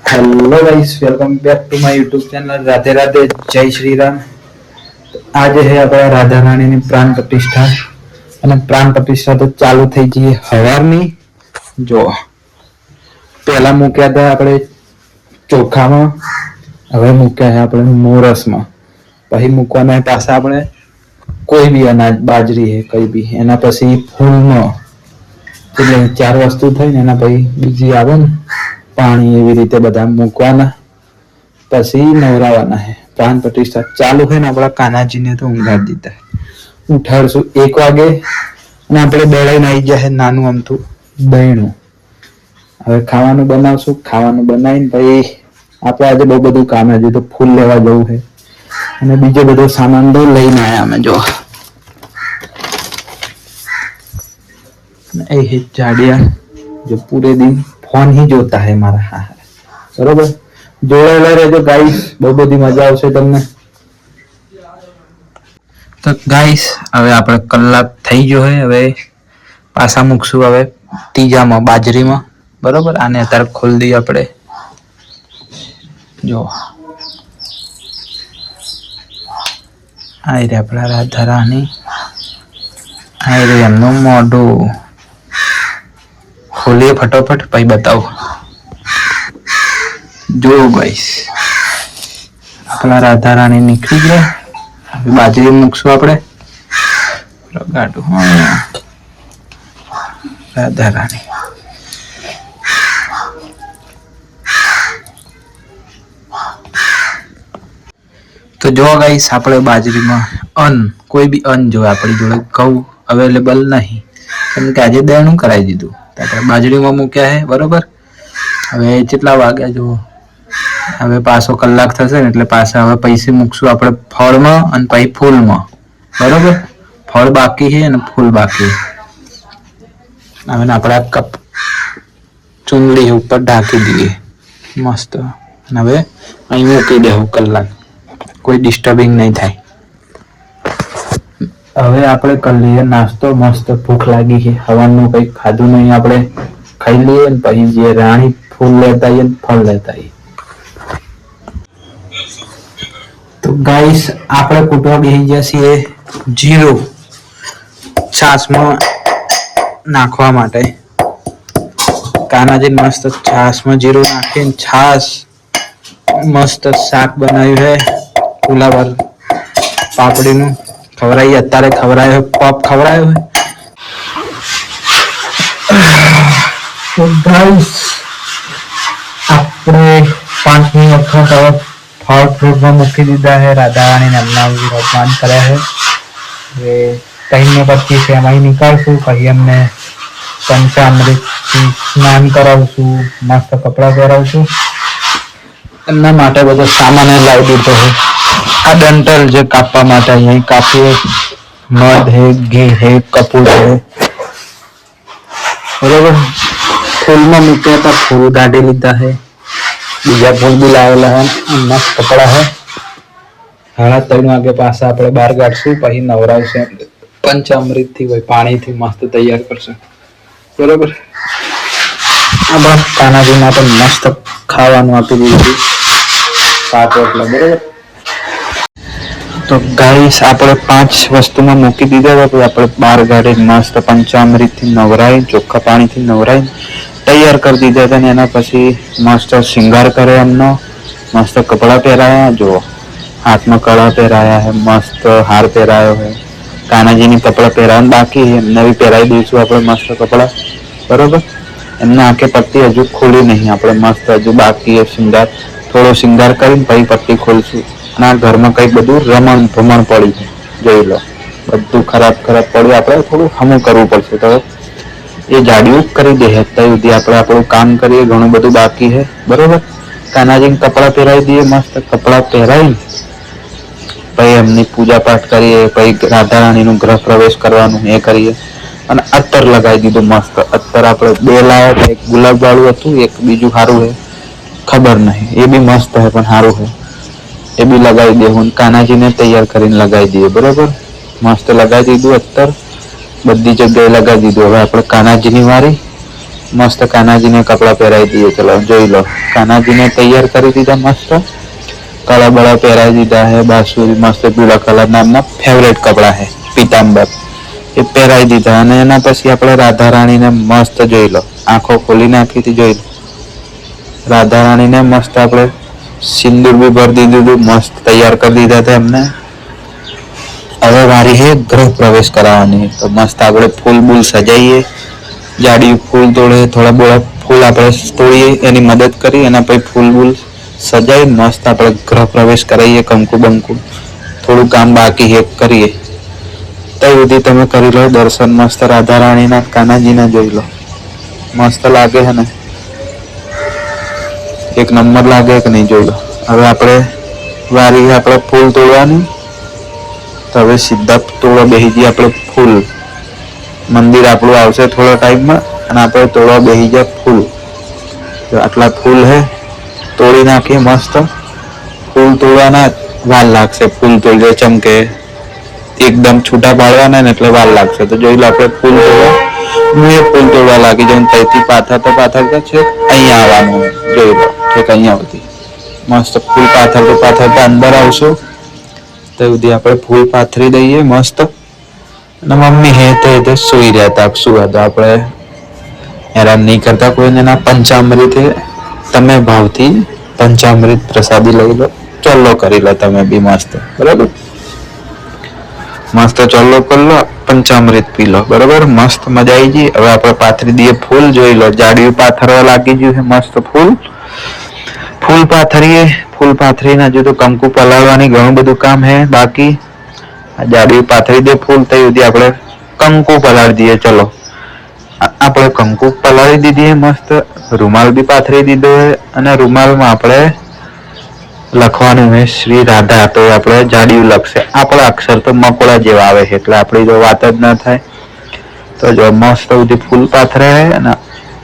Hello guys, welcome back to my YouTube channel. Radhe Radhe, जय श्री राम। आज है अपना राधा रानी प्राण प्रतिष्ठा અને પ્રાણ પ્રતિષ્ઠા તો ચાલુ થઈ ગઈ હવારની। જો પહેલા મૂક્યા હતા આપણે ચોખામાં, હવે મૂક્યા છે આપણે મોરસમાં, પછી મૂકવાના પાછા આપણે કોઈ બી અનાજ, બાજરી છે કઈ બી, એના પછી ફૂલમાં, એટલે 4 વસ્તુ થઈ ને એના પછી બીજી આવે ને પાણી, એવી રીતે બધા મૂકવાના, પછી નવરાવાના છે। પ્રાણ પ્રતિષ્ઠા ચાલુ છે ને આપણા કાનાજીને તો ઊંઘાડી દીધા, ઉઠાડશું 1 વાગે અને આપણે દળાઈને આવી જાય નાનું અમથું દહીણું। હવે ખાવાનું બનાવશું, ખાવાનું બનાવીને પછી આપણે આજે બહુ બધું કામ, હજી તો ફૂલ લેવા જવું છે અને બીજો બધો સામાન તો લઈને આવ્યા અમે। જો એ जाड़िया जो पूरे दिन फोन ही जोता है मारा। हाँ, बरोबर, जोड़ेला रहेजो गाइस, बहुत बड़ी मजा आवशे तमने। तो गाइस હવે આપણે કલાક થઈ ગયો છે, હવે પાછા મૂકશું હવે ત્રીજામાં બાજરીમાં, બરોબર। આને અત્યારે ખોલી દઈએ આપણે। જો આ રે આપણા રાધા રાની, આ રે એમનું મોઢું। खोलिए फटाफट, भाई बताओ। जो गाइस अपना राधा रानी निकली गया, अभी बाजरी मूकशु आपणे गाडू। राधा रानी तो जो गाइस આપણે બાજરીમાં અન્ન, કોઈ બી અન્ન જો આપણી જોડે ઘઉં અવેલેબલ નહીં, કેમ કે આજે દળનું કરાવી દીધું, આપણે બાજરીમાં મૂક્યા છે, બરોબર। હવે કેટલા વાગ્યા જો, હવે પાછો કલાક થશે ને એટલે પાછા હવે પૈસે મૂકશું આપણે ફળમાં અને પછી ફૂલમાં, બરોબર। ફળ બાકી છે અને ફૂલ બાકી। હવે આપણે આ કપ ચૂંદડી ઉપર ઢાંકી દઈએ મસ્ત, હવે અહીં મૂકી દેવું કલાક, કોઈ ડિસ્ટર્બિંગ નહીં થાય। હવે આપણે કરી લઈએ નાસ્તો, મસ્ત ભૂખ લાગી છે, હવાનું કંઈ ખાધું નહીં, આપણે ખાઈ લઈએ ને પછી જે રાણી ફૂલ લેતા આવીએ ફળ લેતા આવીએ। તો ગાઈસ આપણે કૂટવા બેસી ગયા છીએ જીરું છાશમાં નાખવા માટે। કાનાજી મસ્ત છાશમાં જીરું નાખીને છાશ મસ્ત શાક બનાવ્યું છે, ફુલાવર પાપડીનું ખવડાવીએ। અત્યારે ખવડાયો પપ ખવડાયો है। तो गाइस આપણે 5મી વખત હવે ફળ ફ્રૂટમાં મૂકી દીધા है। રાધા રાણી એમના વિરાજમાન કર્યા है। હવે 3 ને 25 એમાં નીકળશું, પછી એમને પંચામૃતથી સ્નાન કરાવશું, મસ્ત કપડાં પહેરાવશું। એમના માટે બધો સામાન લાવી દીધો છે। આ ડંટલ જે કાપવા માટે અહીં કાપીએ, મધ है, ઘી है, કપૂર है, બરોબર। ફૂલમાં મૂક્યા હતા, ફૂલ કાઢી લીધા है, બીજા ફૂલ બી લાવેલા है, મસ્ત કપડા है। 3:30 વાગે પાછા આપણે બહાર કાઢશું, પછી નવરાવશે પંચામૃતથી હોય પાણીથી મસ્ત તૈયાર કરશે, બરોબર। આ બસ કાનાજી માટે મસ્ત ખાવાનું આપી દીધું, શાક રોટલા, બરોબર। तो गाइस આપણે 5 વસ્તુમાં મૂકી દીધા હતા, આપણે બહાર કાઢી મસ્ત પંચામૃતથી નવરાઈ, ચોખ્ખા પાણીથી નવરાઈ તૈયાર કરી દીધા હતા ને એના પછી મસ્ત શિંગાર કર્યો એમનો, મસ્ત કપડાં પહેરાયા। જો હાથમાં કડા પહેરાયા है, મસ્ત હાર પહેરાયો है, કાનાજીની કપડાં પહેરાવાનું બાકી છે, એમને બી પહેરાવી દઈશું આપણે મસ્ત કપડાં, બરોબર। એમને આંખે પટ્ટી હજુ ખોલી નહીં, આપણે મસ્ત હજુ બાકી છે શિંગાર, થોડો શિંગાર કરીને પછી પટ્ટી ખોલશું। ના ઘરમાં કંઈક બધું રમણ ભમણ પડી છે, જોઈ લો, બધું ખરાબ પડ્યું, આપણે થોડું હમું કરવું પડશે। તો એ જાડિયું કરી દે, અત્યાર સુધી આપણે આપણું કામ કરીએ, ઘણું બધું બાકી છે, બરોબર। કાનાજીને કપડાં પહેરાવી દઈએ, મસ્ત કપડાં પહેરાવી પછી એમની પૂજા પાઠ કરીએ, પછી રાધા રાણીનું ગ્રહ પ્રવેશ કરવાનું એ કરીએ અને અત્તર લગાવી દીધું મસ્ત। અત્તર આપણે 2 લાવ્યા હતા, એક ગુલાબ વાળું હતું, એક બીજું સારું છે, ખબર નહીં, એ બી મસ્ત છે પણ સારું છે, એ બી લગાવી દેવું। કાનાજીને તૈયાર કરીને લગાવી દઈએ, બરોબર। મસ્ત લગાવી દીધું અત્તર, બધી જગ્યાએ લગાવી દીધું। હવે આપણે કાનાજીની વારી, મસ્ત કાનાજીને કપડાં પહેરાવી દઈએ. ચલો જોઈ લો, કાનાજીને તૈયાર કરી દીધા, મસ્ત કળા બળા પહેરાવી દીધા હે. બાસુરી મસ્ત પીળા કલરના એમના ફેવરેટ કપડાં હે, પીતાંબર, એ પહેરાવી દીધા. અને એના પછી આપણે રાધા રાણીને મસ્ત જોઈ લો, આંખો ખોલી નાખી હતી, જોઈ લો રાધા રાણીને મસ્ત આપણે સિંદૂર બી ભરી દીધું હતું, મસ્ત તૈયાર કરી દીધા હતા એમને. હવે વારી હે ગૃહ પ્રવેશ કરાવવાની. તો મસ્ત આપણે ફૂલ બૂલ સજાઈએ, જાડી ફૂલ તોડે, થોડા બોળા ફૂલ આપણે તોડીએ, એની મદદ કરી અને પછી ફૂલ બૂલ સજાઈ મસ્ત આપણે ગૃહ પ્રવેશ કરાવીએ. કંકુ બંકુ થોડું કામ બાકી હે કરીએ. ત્યાં સુધી તમે કરી લો દર્શન મસ્ત રાધા રાણીના, કાનાજીના જોઈ લો, મસ્ત લાગે છે ને, એક નંબર લાગે કે નહીં જોઈ લો. હવે આપણે વારી આપણે ફૂલ તોડવાની. તો હવે સીધા તોડવા બેસી જઈએ આપણે ફૂલ. મંદિર આપણું આવશે થોડા ટાઈમમાં અને આપણે તોડવા બેસી જાય ફૂલ. આટલા ફૂલ હે, તોડી નાખીએ મસ્ત. ફૂલ તોડવાના વાર લાગશે, ફૂલ તોડજો ચમકે એકદમ છૂટા પાડવાના ને એટલે વાર લાગશે. તો જોઈ લો આપણે ફૂલ તોડવા લાગી જાય. ત્યાંથી પાથરતા છે અહીંયા આવવાનું, જોઈ લો ઠીક અહીંયા આવતી મસ્ત ફૂલ પાથરતા અંદર આવશો તો સુધી આપણે ફૂલ પાથરી દઈએ મસ્ત. અને મમ્મી હે તો એ તો સુઈ રહ્યા હતા, શું હતું આપણે હેરાન નહીં કરતા કોઈને. ના પંચામૃત તમે ભાવથી પંચામૃત પ્રસાદી લઈ લો, ચોલ્લો કરી લો તમે બી મસ્ત, બરાબર મસ્ત ચોલ્લો કરી લો, પંચામૃત પી લો, બરાબર મસ્ત મજા આવી ગઈ. હવે આપણે પાથરી દઈએ ફૂલ, જોઈ લો જાડિયું પાથરવા લાગી ગયું છે મસ્ત. ફૂલ પાથરીએ, ફૂલ પાથરીને હજુ તો કંકુ પલાળવાની ઘણું બધું કામ હે બાકી. જાડિયું પાથરી દે ફૂલ, થઈ સુધી આપણે કંકુ પલાળી દઈએ. ચલો આપણે કંકુ પલાળી દીધી મસ્ત, રૂમાલ બી પાથરી દીધો હોય અને રૂમાલમાં આપણે લખવાનું છે શ્રી રાધા. તો આપણે જાડિયું લખશે, આપણા અક્ષર તો મકોડા જેવા આવે છે એટલે આપણી જો વાત જ ના થાય. તો જો મસ્ત સુધી ફૂલ પાથરે અને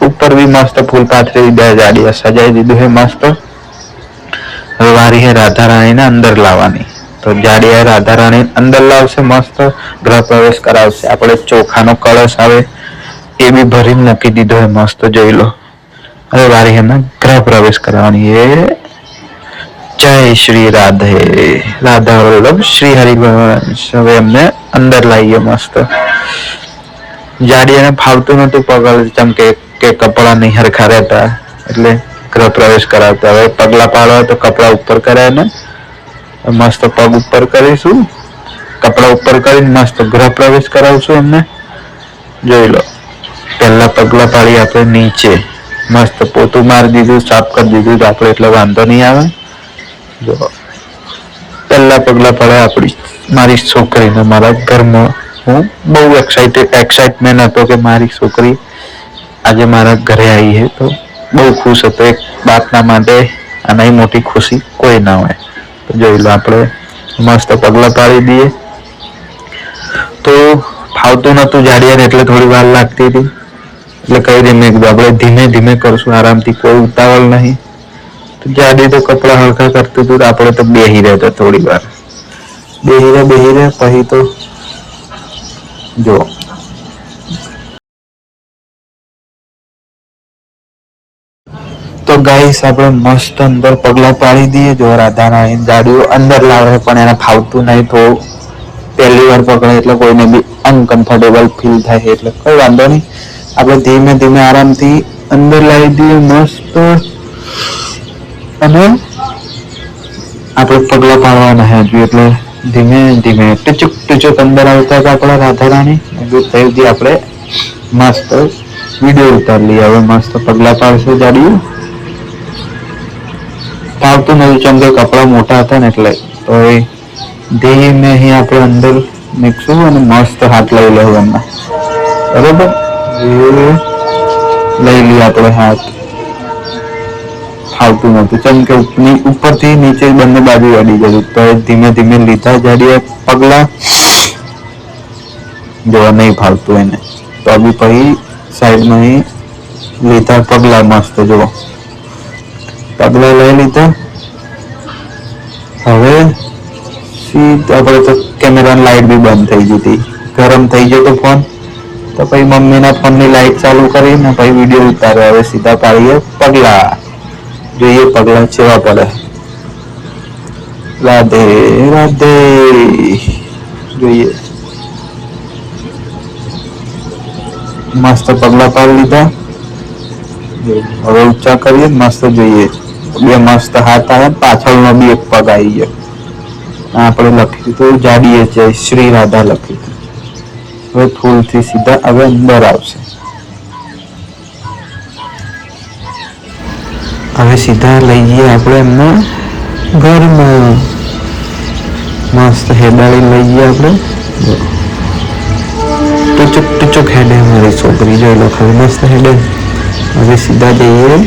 ઉપર બી મસ્ત ફૂલ પાથરી દીધા, જાડિયા સજાઈ દીધું છે મસ્ત. હવે વારી છે રાધા રાણીને અંદર લાવવાની. તો જાડિયા રાધા રાણી અંદર લાવશે, મસ્ત ગૃહ પ્રવેશ કરાવશે. આપણે ચોખાનો કળશ આવે એ બી ભરીને મૂકી દીધો હોય મસ્ત, જોઈ લો. હવે વારી એમને ગૃહ પ્રવેશ કરવાની. એ જય શ્રી રાધે, રાધા વલ્લભ શ્રી હરિવંશ. હવે એમને અંદર લાવીએ મસ્ત. જાડિયાને ફાવતું નતું પગલ, જેમ કે કપડા નહીં હરખા રહેતા એટલે ગૃહ પ્રવેશ કરાવતા. હવે પગલા પાડવા તો કપડા ઉપર કર્યા ને મસ્ત પગ ઉપર કરીશું, કપડા ઉપર કરીને મસ્ત ગૃહ પ્રવેશ કરાવશું એમને, જોઈ લો. પહેલા પગલા પાડી આપણે નીચે મસ્ત પોતું મારી દીધું, સાફ કરી દીધું તો આપણે એટલે વાંધો નહીં આવે. જો પહેલા પગલા પડે આપણી મારી છોકરીને, મારા ઘરમાં હું બહુ એક્સાઇટમેન્ટ હતો કે મારી છોકરી આજે મારા ઘરે આવી છે. તો બહુ ખુશ હતો. એક બાપના માટે આનાથી મોટી ખુશી કોઈ ના હોય. તો જોઈ લો આપણે મસ્ત પગલા પાડી દઈએ. તો ફાવતું નતું જાડિયાને એટલે થોડી વાર લાગતી હતી એટલે કહી દે મેં કીધું આપણે ધીમે ધીમે કરશું, આરામથી, કોઈ ઉતાવળ નહીં. તો જાડી તો કપડા હલકા કરતું હતું, આપણે તો બેહી રહેતા થોડી વાર, બેહી રહે પછી તો જો તો ગાઈસ આપણે મસ્ત અંદર પગલા પાડી દઈએ. જો રાધા રાણી જાડિયું અંદર લાવે પણ એને ફાવતું નહીં, તો પહેલી વાર પકડે એટલે કોઈને બી અનકમ્ફર્ટેબલ ફીલ થાય એટલે કોઈ વાંધો નહીં. આપણે ધીમે ધીમે આરામથી અંદર લાવી દઈએ મસ્ત. અને આપણે પગલા પાડવાના હે એટલે ધીમે ધીમે ટચુક અંદર આવતા હતા આપણા રાધા રાણી. તેથી આપણે મસ્ત વિડીયો ઉતારી લઈએ. હવે મસ્ત પગલા પાડશે જાડિયું. ફાવતું નથી કેમ કે કપડા મોટા હતા ને એટલે. તો એ ધીમે અહીં આપણે અંદર નીકળશું અને મસ્ત હાથ લઈ લેવું એમના, બરોબર લઈ લઈએ આપણે હાથ. ફાવતું નતું કેમ કે ઉપરથી નીચે બંને બાજુ અડી ગયું. તો ધીમે ધીમે લીધા જાડિયા પગલા, જોવા નહીં ફાવતું એને તો બી પછી સાઈડમાં લીધા પગલા મસ્ત. જુઓ પગલા લઈ લીધા. હવે સીધા આપણે તો કેમેરાની લાઈટ બી બંધ થઈ ગઈ હતી, ગરમ થઈ ગયો તો ફોન તો પછી મમ્મીના ફોનની લાઈટ ચાલુ કરીને પછી વિડીયો ઉતાર્યો. હવે સીધા પાડીએ પગલા. જોઈએ પગલા કેવા પડે. રાધે રાધે. જોઈએ મસ્ત પગલા પાડી લીધા. હવે ઊંચા કરીએ મસ્ત જોઈએ. બે મસ્ત હાથ આવે, પાછળનો બી એક પગ આવી ગયો. આપણે લખી દીધું જાડીએ જય શ્રી રાધા લખી દીધું. હવે ફૂલથી સીધા હવે અંદર આવશે. હવે સીધા લઈ જઈએ આપણે એમને ઘરમાં. મસ્ત હેડાળી લઈ જઈએ આપણે. ટુચુક ટુચુક હેડે મારી છોકરી જોઈ લો ખાલી મસ્ત હેડે. હવે સીધા જઈએ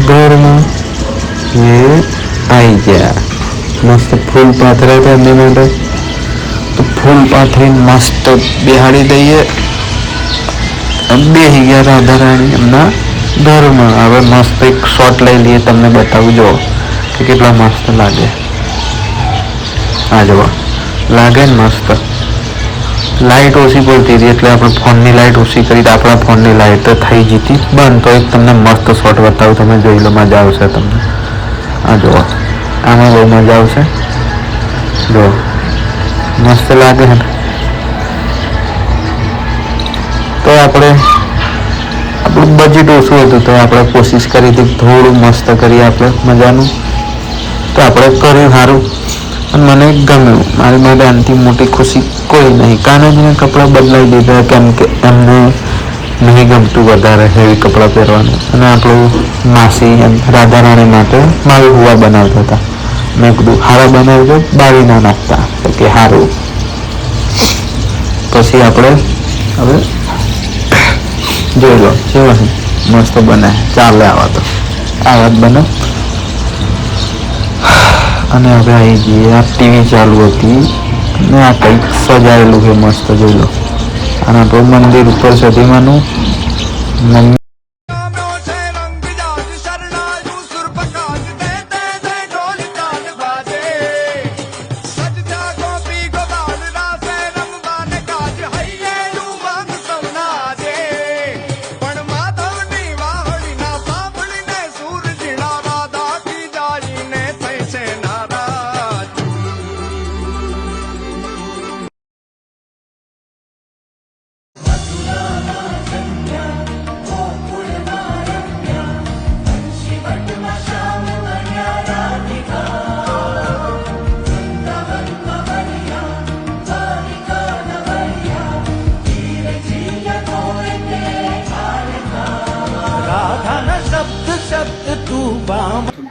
ઘરમાં. એ આવી ગયા. મસ્ત ફૂલ પાથર્યા હતા એમની માટે, તો ફૂલ પાથરીને મસ્ત બેહાડી દઈએ. બેસી ગયા રાધા રાણી એમના ઘરમાં. હવે મસ્ત એક શોટ લઈ લઈએ, તમને બતાવું જો કે કેટલા મસ્ત લાગે. આ જુઓ લાગે ને મસ્ત. લાઇટ ઓછી પડતી હતી એટલે આપણે ફોનની લાઇટ ઓછી કરી તો આપણા ફોનની લાઇટ તો થઈ જતી બંધ. તો એક તમને મસ્ત શોટ બતાવું, તમે જોઈ લો, મજા આવશે તમને. આ જુઓ આમાં બહુ મજા આવશે. જો મસ્ત લાગે ને. તો આપણું બજેટ ઓછું હતું તો આપણે કોશિશ કરી હતી થોડું મસ્ત કરીએ આપણે મજાનું. તો આપણે કર્યું સારું અને મને ગમ્યું. મારી માટે આનાથી મોટી ખુશી કોઈ નહીં. કાનાજીના કપડાં બદલાવી દીધા કેમ કે એમને નહીં ગમતું વધારે હેવી કપડાં પહેરવાનું. અને આપણું માસી રાધા રાણી માટે મારી હુવા બનાવતા હતા. મેં કીધું હારા બનાવજો, બાળી ના નાખતા. તો કે સારું. પછી આપણે હવે જોઈ લો કેવા મસ્ત બને. ચાલે આવા તો આવા જ બને. અને હવે આવી જઈએ. આ ટીવી ચાલુ હતી ને આ કંઈક સજાયેલું છે મસ્ત જોઈ લો. અને આપણું મંદિર ઉપર સદીમાનું મમ્મી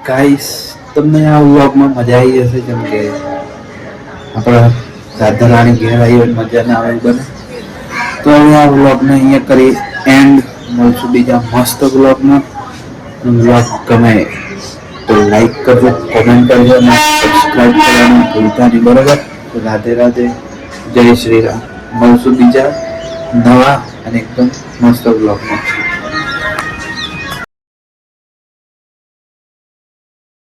ગાઈસ તમને આ વ્લોગમાં મજા આવી જશે. જેમ કે આપણા રાધા રાણી ઘેર આવી હોય મજા ના આવે બને. તો હવે આ વ્લોગને અહીંયા કરી એન્ડ. મળશું બીજા મસ્ત વ્લોગમાં. વ્લોગ ગમે તો લાઈક કરજો, કોમેન્ટ કરજો અને સબસ્ક્રાઈબ કરવાનું ભૂલતા નહીં. બરાબર? તો રાધે રાધે, જય શ્રી રામ. મળશું બીજા નવા અને એકદમ મસ્ત વ્લોગમાં.